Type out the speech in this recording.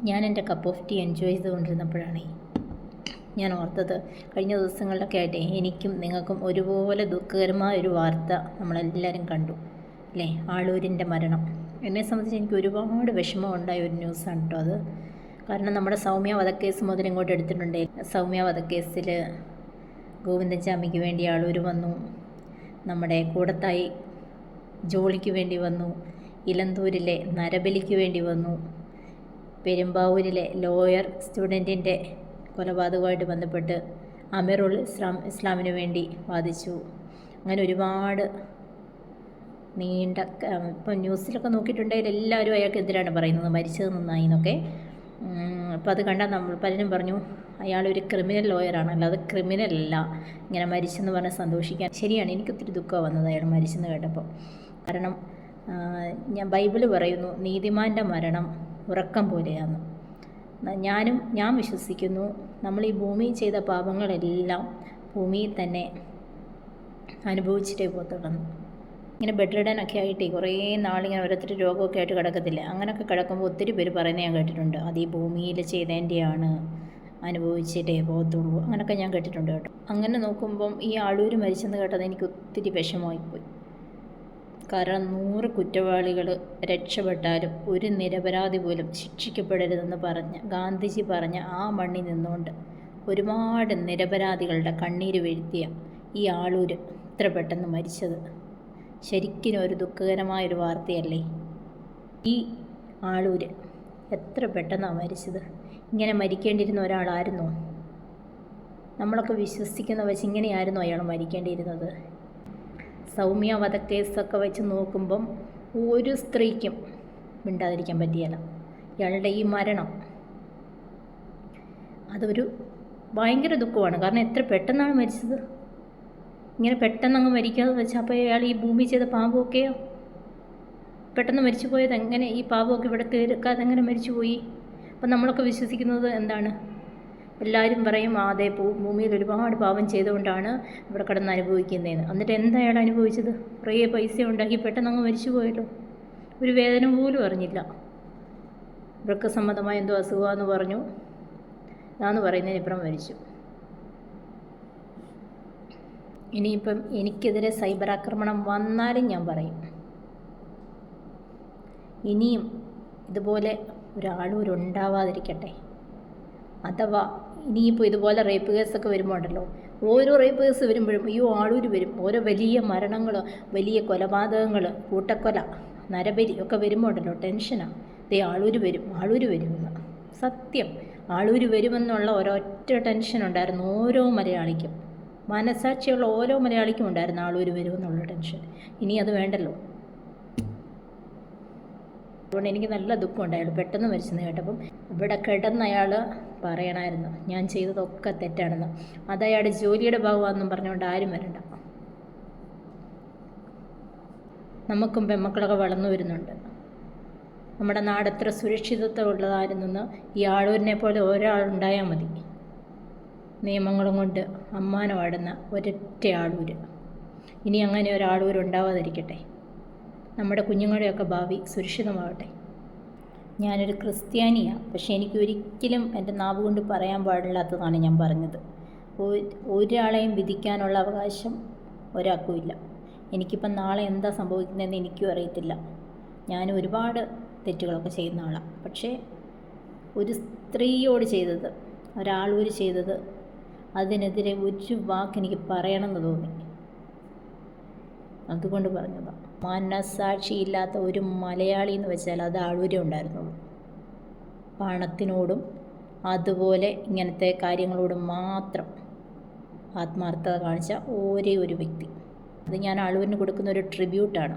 ഞാൻ എൻ്റെ cup of tea enjoy ചെയ്തുകൊണ്ടിരുന്നപ്പോഴാണ് ഞാൻ ഓർത്തത്, കഴിഞ്ഞ ദിവസങ്ങളിലൊക്കെ ആയിട്ടേ എനിക്കും നിങ്ങൾക്കും ഒരുപോലെ ദുഃഖകരമായ ഒരു വാർത്ത നമ്മളെല്ലാവരും കണ്ടു അല്ലേ? ആളൂരിൻ്റെ മരണം. എന്നെ സംബന്ധിച്ച് എനിക്ക് ഒരുപാട് വിഷമം ഉണ്ടായ ഒരു ന്യൂസാണ് കേട്ടോ അത്. കാരണം നമ്മുടെ സൗമ്യ വധക്കേസ് മുതൽ ഇങ്ങോട്ട് എടുത്തിട്ടുണ്ട്. സൗമ്യ വധക്കേസിൽ ഗോവിന്ദൻചാമിക്ക് വേണ്ടി ആളൂർ വന്നു, നമ്മുടെ കൂടത്തായി ജോളിക്ക് വേണ്ടി വന്നു, ഇലന്തൂരിലെ നരബലിക്ക് വേണ്ടി വന്നു, പെരുമ്പാവൂരിലെ ലോയർ സ്റ്റുഡൻറ്റിൻ്റെ കൊലപാതകമായിട്ട് ബന്ധപ്പെട്ട് അമീറുൽ ഇസ്ലാമിന് വേണ്ടി വാദിച്ചു. അങ്ങനെ ഒരുപാട് നീണ്ട ഇപ്പം ന്യൂസിലൊക്കെ നോക്കിയിട്ടുണ്ടെങ്കിൽ എല്ലാവരും അയാൾക്കെതിരാണ് പറയുന്നത്, മരിച്ചത് നന്നായി എന്നൊക്കെ. അപ്പോൾ അത് കണ്ടാൽ നമ്മൾ പലരും പറഞ്ഞു അയാളൊരു ക്രിമിനൽ ലോയറാണ്, അല്ലാതെ ക്രിമിനലല്ല, ഇങ്ങനെ മരിച്ചെന്ന് പറഞ്ഞ് സന്തോഷിക്കാൻ. ശരിയാണ്, എനിക്കൊത്തിരി ദുഃഖമാണ് വന്നത് അയാൾ മരിച്ചെന്ന് കേട്ടപ്പോൾ. കാരണം ബൈബിള് പറയുന്നു, നീതിമാൻ്റെ മരണം ഉറക്കം പോലെയാണ്. ഞാൻ വിശ്വസിക്കുന്നു, നമ്മൾ ഈ ഭൂമിയിൽ ചെയ്ത പാപങ്ങളെല്ലാം ഭൂമിയിൽ തന്നെ അനുഭവിച്ചിട്ടേ പോകത്തുള്ളൂ. ഇങ്ങനെ ബെഡ് റിഡനൊക്കെ ആയിട്ട് കുറേ നാളിങ്ങനെ ഓരോരുത്തർ രോഗമൊക്കെ ആയിട്ട് കിടക്കത്തില്ല. അങ്ങനെയൊക്കെ കിടക്കുമ്പോൾ ഒത്തിരി പേര് പറയുന്നത് ഞാൻ കേട്ടിട്ടുണ്ട്, അത് ഈ ഭൂമിയിൽ ചെയ്തതിൻ്റെയാണ്, അനുഭവിച്ചിട്ടേ പോകത്തുള്ളൂ, അങ്ങനെയൊക്കെ ഞാൻ കേട്ടിട്ടുണ്ട് കേട്ടോ. അങ്ങനെ നോക്കുമ്പം ഈ ആളൂർ മരിച്ചെന്ന് കേട്ടത് എനിക്ക് ഒത്തിരി വിഷമമായിപ്പോയി. കാരണം 100 കുറ്റവാളികൾ രക്ഷപ്പെട്ടാലും ഒരു നിരപരാധി പോലും ശിക്ഷിക്കപ്പെടരുതെന്ന് ഗാന്ധിജി പറഞ്ഞ ആ മണ്ണിൽ നിന്നുകൊണ്ട് ഒരുപാട് നിരപരാധികളുടെ കണ്ണീര് വീഴ്ത്തിയ ഈ ആളൂർ ഇത്ര പെട്ടെന്ന് മരിച്ചത് ശരിക്കും ഒരു ദുഃഖകരമായൊരു വാർത്തയല്ലേ? ഈ ആളൂർ എത്ര പെട്ടെന്നാണ് മരിച്ചത്. ഇങ്ങനെ മരിക്കേണ്ടിയിരുന്ന ഒരാളായിരുന്നോ? നമ്മളൊക്കെ വിശ്വസിക്കുന്ന വെച്ച് ഇങ്ങനെയായിരുന്നോ അയാൾ മരിക്കേണ്ടിയിരുന്നത്? സൗമ്യ വധക്കേസൊക്കെ വെച്ച് നോക്കുമ്പം ഒരു സ്ത്രീക്കും മിണ്ടാതിരിക്കാൻ പറ്റിയല്ല. ഇയാളുടെ ഈ മരണം അതൊരു ഭയങ്കര ദുഃഖമാണ്. കാരണം എത്ര പെട്ടെന്നാണ് മരിച്ചത്. ഇങ്ങനെ പെട്ടെന്നങ്ങ് മരിക്കാതെ വെച്ചാൽ അപ്പോൾ അയാൾ ഈ ഭൂമി ചെയ്ത പാപമൊക്കെയോ പെട്ടെന്ന് മരിച്ചു പോയത് എങ്ങനെ? ഈ പാപമൊക്കെ ഇവിടെ തീർക്കാതെ എങ്ങനെ മരിച്ചു പോയി? അപ്പം നമ്മളൊക്കെ വിശ്വസിക്കുന്നത് എന്താണ്? എല്ലാവരും പറയും അതേ ഭൂമിയിൽ ഒരുപാട് പാപം ചെയ്തുകൊണ്ടാണ് ഇവിടെ കിടന്ന് അനുഭവിക്കുന്നതെന്ന്. എന്നിട്ട് എന്താ അയാൾ അനുഭവിച്ചത്? കുറേ പൈസ ഉണ്ടാക്കി പെട്ടെന്ന് അങ്ങ് മരിച്ചു പോയല്ലോ. ഒരു വേദന പോലും അറിഞ്ഞില്ല. വൃക്ക സംബന്ധമായ എന്തോ അസുഖമാണെന്ന് പറഞ്ഞു, അതാന്ന് പറയുന്നതിനിപ്പുറം മരിച്ചു. ഇനിയിപ്പം എനിക്കെതിരെ സൈബർ ആക്രമണം വന്നാലും ഞാൻ പറയും, ഇനിയും ഇതുപോലെ ഒരാളൂരുണ്ടാവാതിരിക്കട്ടെ. അഥവാ ഇനിയിപ്പോൾ ഇതുപോലെ റേപ്പ് കേസൊക്കെ വരുമ്പോൾ ഉണ്ടല്ലോ, ഓരോ റേപ്പ് കേസ് വരുമ്പോഴും ആളൂർ വരും. ഓരോ വലിയ മരണങ്ങൾ, വലിയ കൊലപാതകങ്ങൾ, കൂട്ടക്കൊല, നരബലി ഒക്കെ വരുമ്പോൾ ഉണ്ടല്ലോ ടെൻഷനാണ്. ദേ ആളൂർ വരുമെന്ന്. സത്യം, ആളൂർ വരുമെന്നുള്ള ഒരൊറ്റ ടെൻഷൻ ഉണ്ടായിരുന്നു ഓരോ മലയാളിക്കും. മനസാക്ഷിയുള്ള ഓരോ മലയാളിക്കും ഉണ്ടായിരുന്നു ആളൂർ വരുമെന്നുള്ള ടെൻഷൻ. ഇനി അത് വേണ്ടല്ലോ. അതുകൊണ്ട് എനിക്ക് നല്ല ദുഃഖമുണ്ട് അയാൾ പെട്ടെന്ന് മരിച്ചെന്ന് കേട്ടപ്പം. ഇവിടെ കിടന്ന് അയാൾ പറയണമായിരുന്നു ഞാൻ ചെയ്തതൊക്കെ തെറ്റാണെന്ന്. അത് അയാളുടെ ജോലിയുടെ ഭാഗമാണെന്നും പറഞ്ഞുകൊണ്ട് ആരും വരണ്ട. നമുക്കും പെൺമക്കളൊക്കെ വളർന്നു വരുന്നുണ്ട്. നമ്മുടെ നാട് എത്ര സുരക്ഷിതത്വമുള്ളതായിരുന്നെന്ന് ഈ ആളൂരിനെ പോലെ ഒരാളുണ്ടായാൽ മതി. നിയമങ്ങളും കൊണ്ട് അമ്മാനമാടുന്ന ഒരൊറ്റ ആളൂർ. ഇനി അങ്ങനെ ഒരാളൂരുണ്ടാവാതിരിക്കട്ടെ. നമ്മുടെ കുഞ്ഞുങ്ങളുടെയൊക്കെ ഭാവി സുരക്ഷിതമാവട്ടെ. ഞാനൊരു ക്രിസ്ത്യാനിയാണ്, പക്ഷേ എനിക്ക് ഒരിക്കലും എൻ്റെ നാവ് കൊണ്ട് പറയാൻ പാടില്ലാത്തതാണ് ഞാൻ പറഞ്ഞത്. ഒരാളെയും വിധിക്കാനുള്ള അവകാശം ഒരാൾക്കുമില്ല. എനിക്കിപ്പം നാളെ എന്താ സംഭവിക്കുന്നതെന്ന് എനിക്കും അറിയത്തില്ല. ഞാൻ ഒരുപാട് തെറ്റുകളൊക്കെ ചെയ്യുന്ന ആളാണ്. പക്ഷേ ഒരു സ്ത്രീയോട് ചെയ്തത്, ഒരാളൂർ ചെയ്തത്, അതിനെതിരെ ഒരു വാക്കെനിക്ക് പറയണമെന്ന് തോന്നി. അതുകൊണ്ട് പറഞ്ഞതാണ്. മനസാക്ഷിയില്ലാത്ത ഒരു മലയാളി എന്ന് വെച്ചാൽ അത് ആളൂരേ ഉണ്ടായിരുന്നുള്ളൂ. പണത്തിനോടും അതുപോലെ ഇങ്ങനത്തെ കാര്യങ്ങളോടും മാത്രം ആത്മാർത്ഥത കാണിച്ച ഒരേ ഒരു വ്യക്തി. അത് ഞാൻ ആളൂരിന് കൊടുക്കുന്ന ഒരു ട്രിബ്യൂട്ടാണ്.